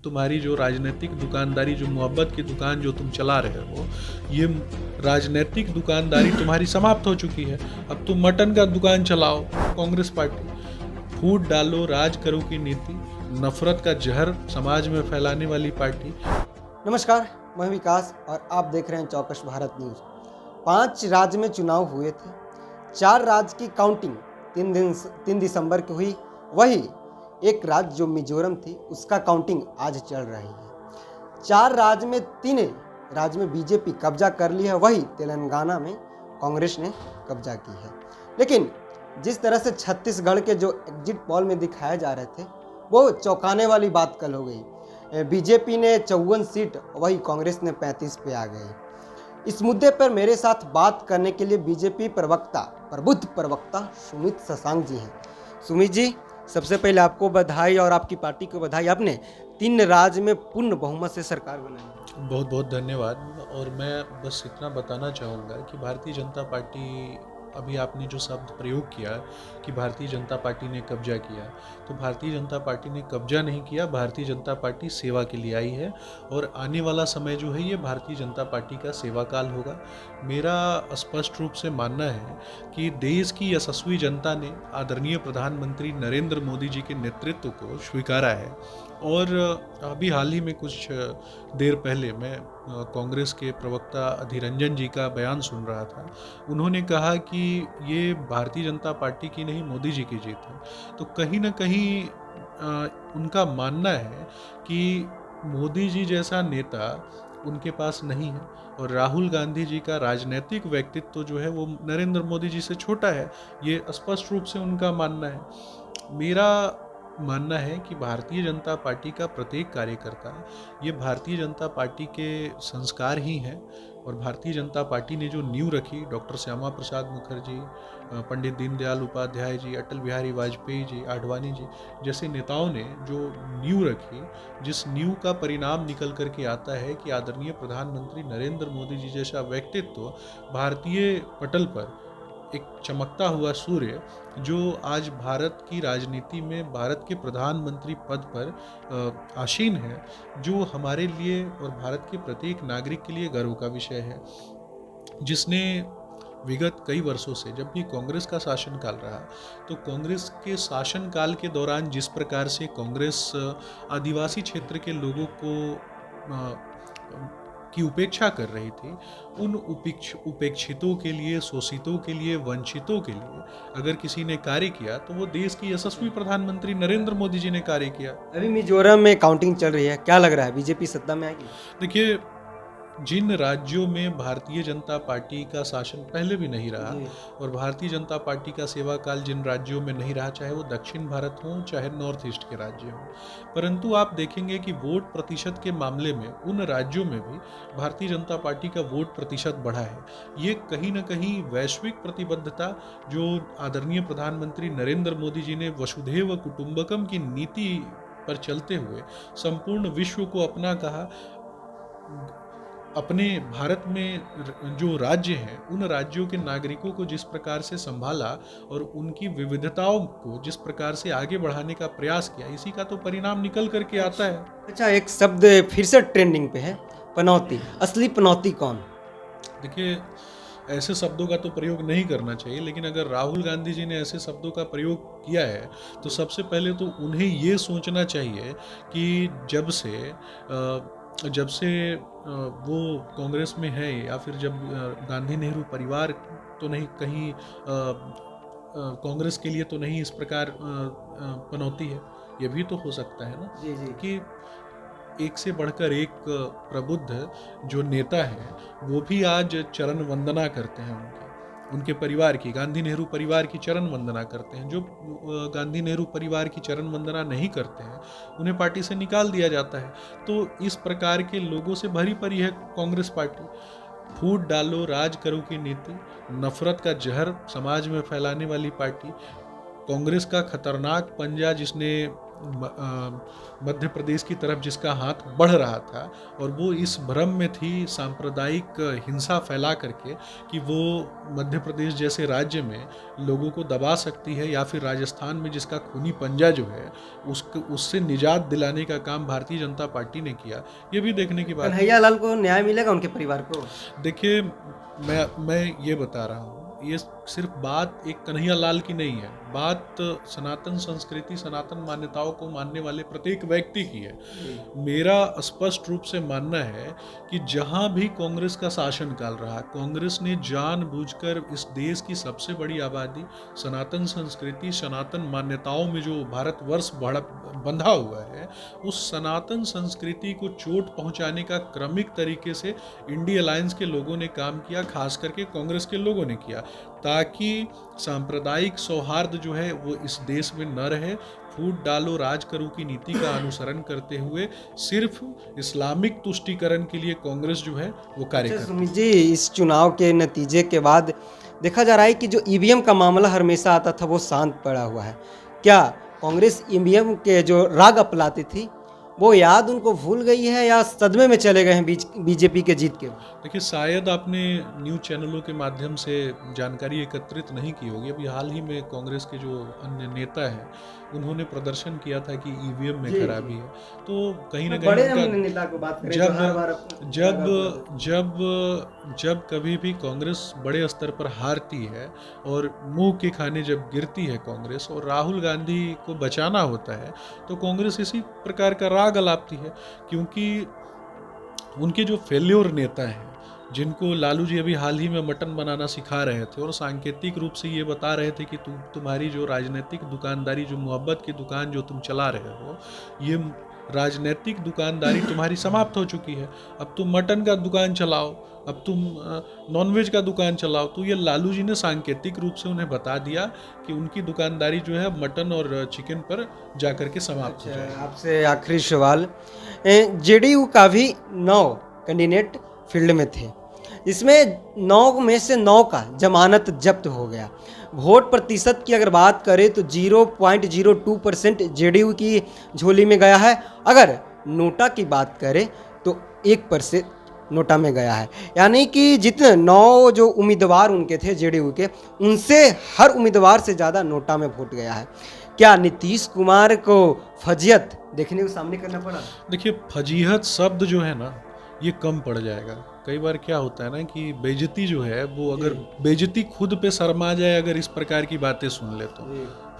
तुम्हारी जो राजनीतिक दुकानदारी, जो मोहब्बत की दुकान जो तुम चला रहे हो, ये राजनीतिक दुकानदारी तुम्हारी समाप्त हो चुकी है। अब तुम मटन का दुकान चलाओ। कांग्रेस पार्टी फूट डालो राज करो की नीति, नफरत का जहर समाज में फैलाने वाली पार्टी। नमस्कार, मैं विकास और आप देख रहे हैं चौकस भारत न्यूज। 5 राज्य में चुनाव हुए थे। 4 राज्य की काउंटिंग 3 दिसंबर को हुई। वही एक राज्य जो मिजोरम थी उसका काउंटिंग आज चल रही है। 4 राज्य में 3 राज्य में बीजेपी कब्जा कर ली है। वही तेलंगाना में कांग्रेस ने कब्जा की है। लेकिन जिस तरह से छत्तीसगढ़ के जो एग्जिट पोल में दिखाए जा रहे थे वो चौंकाने वाली बात कल हो गई। बीजेपी ने 54 सीट, वही कांग्रेस ने 35 पे आ गई। इस मुद्दे पर मेरे साथ बात करने के लिए बीजेपी प्रबुद्ध प्रवक्ता सुमित शशांक जी हैं। सुमित जी, सबसे पहले आपको बधाई और आपकी पार्टी को बधाई। आपने 3 राज्य में पूर्ण बहुमत से सरकार बनाई। बहुत बहुत धन्यवाद। और मैं बस इतना बताना चाहूँगा कि भारतीय जनता पार्टी, अभी आपने जो शब्द प्रयोग किया कि भारतीय जनता पार्टी ने कब्जा किया, तो भारतीय जनता पार्टी ने कब्जा नहीं किया। भारतीय जनता पार्टी सेवा के लिए आई है और आने वाला समय जो है ये भारतीय जनता पार्टी का सेवा काल होगा। मेरा स्पष्ट रूप से मानना है कि देश की यशस्वी जनता ने आदरणीय प्रधानमंत्री नरेंद्र मोदी जी के नेतृत्व को स्वीकारा है। और अभी हाल ही में कुछ देर पहले मैं कांग्रेस के प्रवक्ता अधीर रंजन जी का बयान सुन रहा था। उन्होंने कहा कि ये भारतीय जनता पार्टी की नहीं, मोदी जी की जीत है। तो कहीं ना कहीं उनका मानना है कि मोदी जी जैसा नेता उनके पास नहीं है और राहुल गांधी जी का राजनीतिक व्यक्तित्व जो है वो नरेंद्र मोदी जी से छोटा है। ये स्पष्ट रूप से उनका मानना है। मेरा मानना है कि भारतीय जनता पार्टी का प्रत्येक कार्यकर्ता, ये भारतीय जनता पार्टी के संस्कार ही हैं। और भारतीय जनता पार्टी ने जो नींव रखी, डॉक्टर श्यामा प्रसाद मुखर्जी, पंडित दीनदयाल उपाध्याय जी, अटल बिहारी वाजपेयी जी, आडवाणी जी जैसे नेताओं ने जो नींव रखी, जिस नींव का परिणाम निकल करके आता है कि आदरणीय प्रधानमंत्री नरेंद्र मोदी जी जैसा व्यक्तित्व भारतीय पटल पर एक चमकता हुआ सूर्य, जो आज भारत की राजनीति में भारत के प्रधानमंत्री पद पर आसीन है, जो हमारे लिए और भारत के प्रत्येक नागरिक के लिए गर्व का विषय है। जिसने विगत कई वर्षों से, जब भी कांग्रेस का शासनकाल रहा, तो कांग्रेस के शासनकाल के दौरान जिस प्रकार से कांग्रेस आदिवासी क्षेत्र के लोगों की उपेक्षा कर रही थी, उन उपेक्षितों के लिए, शोषितों के लिए, वंचितों के लिए अगर किसी ने कार्य किया तो वो देश की यशस्वी प्रधानमंत्री नरेंद्र मोदी जी ने कार्य किया। अभी मिजोरम में काउंटिंग चल रही है, क्या लग रहा है बीजेपी सत्ता में आएगी? देखिए, जिन राज्यों में भारतीय जनता पार्टी का शासन पहले भी नहीं रहा और भारतीय जनता पार्टी का सेवा काल जिन राज्यों में नहीं रहा, चाहे वो दक्षिण भारत हो चाहे नॉर्थ ईस्ट के राज्य हों, परंतु आप देखेंगे कि वोट प्रतिशत के मामले में उन राज्यों में भी भारतीय जनता पार्टी का वोट प्रतिशत बढ़ा है। ये कहीं ना कहीं वैश्विक प्रतिबद्धता जो आदरणीय प्रधानमंत्री नरेंद्र मोदी जी ने वसुधैव कुटुंबकम की नीति पर चलते हुए संपूर्ण विश्व को अपना कहा, अपने भारत में जो राज्य हैं उन राज्यों के नागरिकों को जिस प्रकार से संभाला और उनकी विविधताओं को जिस प्रकार से आगे बढ़ाने का प्रयास किया, इसी का तो परिणाम निकल करके आता है। अच्छा, एक शब्द फिर से ट्रेंडिंग पे है, पनौती। असली पनौती कौन? देखिए, ऐसे शब्दों का तो प्रयोग नहीं करना चाहिए, लेकिन अगर राहुल गांधी जी ने ऐसे शब्दों का प्रयोग किया है तो सबसे पहले तो उन्हें ये सोचना चाहिए कि जब से वो कांग्रेस में है, या फिर जब गांधी नेहरू परिवार तो नहीं, कहीं कांग्रेस के लिए तो नहीं इस प्रकार पनौती है। ये भी तो हो सकता है ना जी जी। कि एक से बढ़कर एक प्रबुद्ध जो नेता है वो भी आज चरण वंदना करते हैं उनके परिवार की, गांधी नेहरू परिवार की चरण वंदना करते हैं। जो गांधी नेहरू परिवार की चरण वंदना नहीं करते हैं उन्हें पार्टी से निकाल दिया जाता है। तो इस प्रकार के लोगों से भरी पड़ी है कांग्रेस पार्टी। फूट डालो राज करो की नीति, नफरत का जहर समाज में फैलाने वाली पार्टी, कांग्रेस का खतरनाक पंजा जिसने मध्य प्रदेश की तरफ जिसका हाथ बढ़ रहा था, और वो इस भ्रम में थी सांप्रदायिक हिंसा फैला करके कि वो मध्य प्रदेश जैसे राज्य में लोगों को दबा सकती है, या फिर राजस्थान में जिसका खूनी पंजा जो है उससे निजात दिलाने का काम भारतीय जनता पार्टी ने किया। ये भी देखने की बात है। कन्हैया लाल को न्याय मिलेगा उनके परिवार को? देखिए, मैं ये बता रहा हूँ, ये सिर्फ बात एक कन्हैया लाल की नहीं है, बात सनातन संस्कृति, सनातन मान्यताओं को मानने वाले प्रत्येक व्यक्ति की है। मेरा स्पष्ट रूप से मानना है कि जहां भी कांग्रेस का शासनकाल रहा, कांग्रेस ने जानबूझकर इस देश की सबसे बड़ी आबादी, सनातन संस्कृति, सनातन मान्यताओं में जो भारतवर्ष बंधा हुआ है, उस सनातन संस्कृति को चोट पहुंचाने का क्रमिक तरीके से इंडी अलायंस के लोगों ने काम किया, खास करके कांग्रेस के लोगों ने किया, ताकि सांप्रदायिक सौहार्द जो है वो इस देश में न रहे। फूट डालो राज करो की नीति का अनुसरण करते हुए सिर्फ इस्लामिक तुष्टीकरण के लिए कांग्रेस जो है वो कार्य करती है। सुमित जी, इस चुनाव के नतीजे के बाद देखा जा रहा है कि जो ईवीएम का मामला हमेशा आता था वो शांत पड़ा हुआ है। क्या कांग्रेस ईवीएम के जो राग अपनाती थी वो याद उनको भूल गई है, या सदमे में चले गए हैं बीजेपी के जीत के? देखिए, शायद आपने न्यूज़ चैनलों के माध्यम से जानकारी एकत्रित नहीं की होगी। अभी हाल ही में कांग्रेस के जो अन्य नेता हैं उन्होंने प्रदर्शन किया था कि ईवीएम में खराबी है, तो कहीं ना बड़े कहीं नेता को बात करें जब कभी भी कांग्रेस बड़े स्तर पर हारती है और मुंह के खाने जब गिरती है कांग्रेस, और राहुल गांधी को बचाना होता है, तो कांग्रेस इसी प्रकार का राग अलापती है। क्योंकि उनके जो फेल्योर नेता हैं, जिनको लालू जी अभी हाल ही में मटन बनाना सिखा रहे थे और सांकेतिक रूप से ये बता रहे थे कि तुम्हारी जो राजनीतिक दुकानदारी, जो मोहब्बत की दुकान जो तुम चला रहे हो, ये राजनीतिक दुकानदारी तुम्हारी समाप्त हो चुकी है, अब तुम मटन का दुकान चलाओ, अब तुम नॉनवेज का दुकान चलाओ। तो ये लालू जी ने सांकेतिक रूप से उन्हें बता दिया कि उनकी दुकानदारी जो है मटन और चिकन पर जाकर के समाप्त हो जाएगी। आपसे आखिरी सवाल, जेडीयू का भी 9 कैंडिडेट फील्ड में थे, इसमें 9 में से 9 का जमानत जब्त हो गया। वोट प्रतिशत की अगर बात करें तो 0.02% जेडीयू की झोली में गया है। अगर नोटा की बात करें तो 1% नोटा में गया है। यानी कि जितने 9 जो उम्मीदवार उनके थे जेडीयू के, उनसे हर उम्मीदवार से ज़्यादा नोटा में वोट गया है। क्या नीतीश कुमार को फजीहत देखने को सामने करना पड़ा? देखिए, फजीहत शब्द जो है ना, ये कम पड़ जाएगा। कई बार क्या होता है ना कि बेइज्जती जो है वो, अगर बेइज्जती खुद पे शर्मा जाए अगर इस प्रकार की बातें सुन ले तो,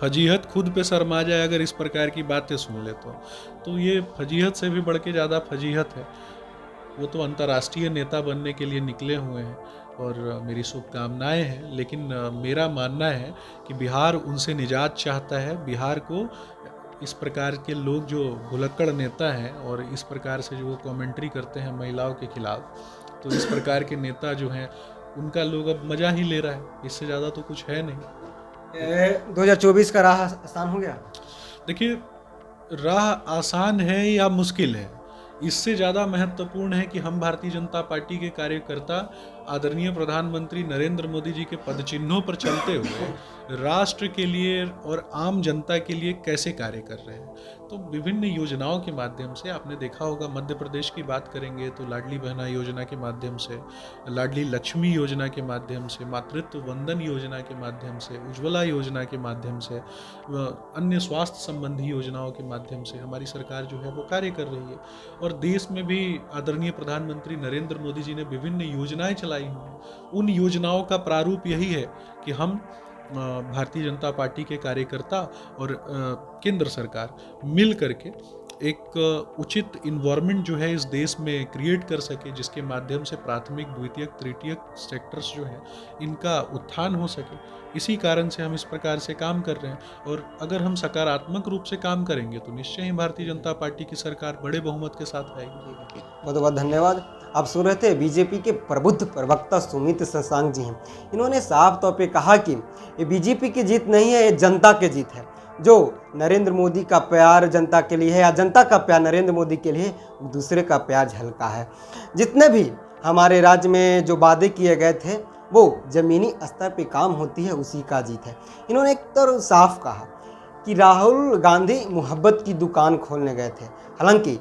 फजीहत खुद पे शर्मा जाए अगर इस प्रकार की बातें सुन ले तो ये फजीहत से भी बढ़ के ज़्यादा फजीहत है। वो तो अंतर्राष्ट्रीय नेता बनने के लिए निकले हुए हैं और मेरी शुभकामनाएं हैं, लेकिन मेरा मानना है कि बिहार उनसे निजात चाहता है। बिहार को इस प्रकार के लोग जो भुलक्कड़ नेता हैं और इस प्रकार से जो कमेंट्री करते हैं महिलाओं के खिलाफ, तो इस प्रकार के नेता जो हैं उनका लोग अब मजा ही ले रहा है, इससे ज़्यादा तो कुछ है नहीं। 2024 का राह आसान हो गया? देखिए, राह आसान है या मुश्किल है, इससे ज़्यादा महत्वपूर्ण है कि हम भारतीय जनता पार्टी के कार्यकर्ता आदरणीय प्रधानमंत्री नरेंद्र मोदी जी के पदचिन्हों पर चलते हुए राष्ट्र के लिए और आम जनता के लिए कैसे कार्य कर रहे हैं। तो विभिन्न योजनाओं के माध्यम से आपने देखा होगा, मध्य प्रदेश की बात करेंगे तो लाडली बहना योजना के माध्यम से, लाडली लक्ष्मी योजना के माध्यम से, मातृत्व वंदन योजना के माध्यम से, उज्ज्वला योजना के माध्यम से, अन्य स्वास्थ्य संबंधी योजनाओं के माध्यम से हमारी सरकार जो है वो कार्य कर रही है। और देश में भी आदरणीय प्रधानमंत्री नरेंद्र मोदी जी ने विभिन्न योजनाएं चलाई हुई हैं। उन योजनाओं का प्रारूप यही है कि हम भारतीय जनता पार्टी के कार्यकर्ता और केंद्र सरकार मिल करके एक उचित इन्वायरमेंट जो है इस देश में क्रिएट कर सके, जिसके माध्यम से प्राथमिक, द्वितीयक, तृतीयक सेक्टर्स जो है इनका उत्थान हो सके। इसी कारण से हम इस प्रकार से काम कर रहे हैं, और अगर हम सकारात्मक रूप से काम करेंगे तो निश्चय ही भारतीय जनता पार्टी की सरकार बड़े बहुमत के साथ आएगी। बहुत बहुत धन्यवाद। आप सुन रहे थे बीजेपी के प्रबुद्ध प्रवक्ता सुमित शशांक जी हैं। इन्होंने साफ तौर पे कहा कि ये बीजेपी की जीत नहीं है, ये जनता की जीत है। जो नरेंद्र मोदी का प्यार जनता के लिए है या जनता का प्यार नरेंद्र मोदी के लिए, दूसरे का प्यार झलका है। जितने भी हमारे राज्य में जो वादे किए गए थे वो ज़मीनी स्तर पे काम होती है, उसी का जीत है। इन्होंने एक तरह साफ कहा कि राहुल गांधी मोहब्बत की दुकान खोलने गए थे। हालांकि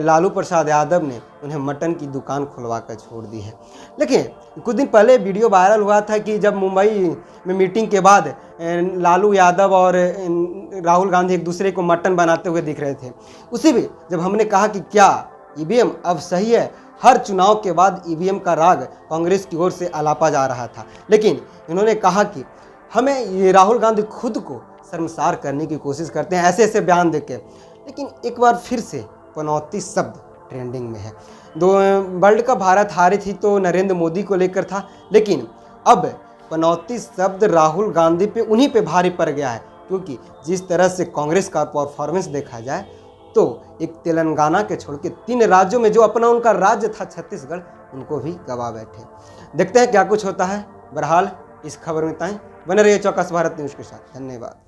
लालू प्रसाद यादव ने उन्हें मटन की दुकान खुलवा कर छोड़ दी है। लेकिन कुछ दिन पहले वीडियो वायरल हुआ था कि जब मुंबई में मीटिंग के बाद लालू यादव और राहुल गांधी एक दूसरे को मटन बनाते हुए दिख रहे थे। उसी में जब हमने कहा कि क्या ईवीएम अब सही है, हर चुनाव के बाद ईवीएम का राग कांग्रेस की ओर से अलापा जा रहा था। लेकिन इन्होंने कहा कि हमें ये राहुल गांधी खुद को शर्मसार करने की कोशिश करते हैं ऐसे ऐसे बयान देके। लेकिन एक बार फिर से पनौती शब्द ट्रेंडिंग में है। वर्ल्ड कप भारत हारी थी तो नरेंद्र मोदी को लेकर था, लेकिन अब पनौती शब्द राहुल गांधी पे उन्हीं पे भारी पड़ गया है, क्योंकि जिस तरह से कांग्रेस का परफॉर्मेंस देखा जाए तो एक तेलंगाना के छोड़ के 3 राज्यों में जो अपना उनका राज्य था छत्तीसगढ़, उनको भी गवा बैठे। देखते हैं क्या कुछ होता है। बहरहाल इस खबर में इतना ही। बने रहिए चौकस भारत न्यूज़ के साथ। धन्यवाद।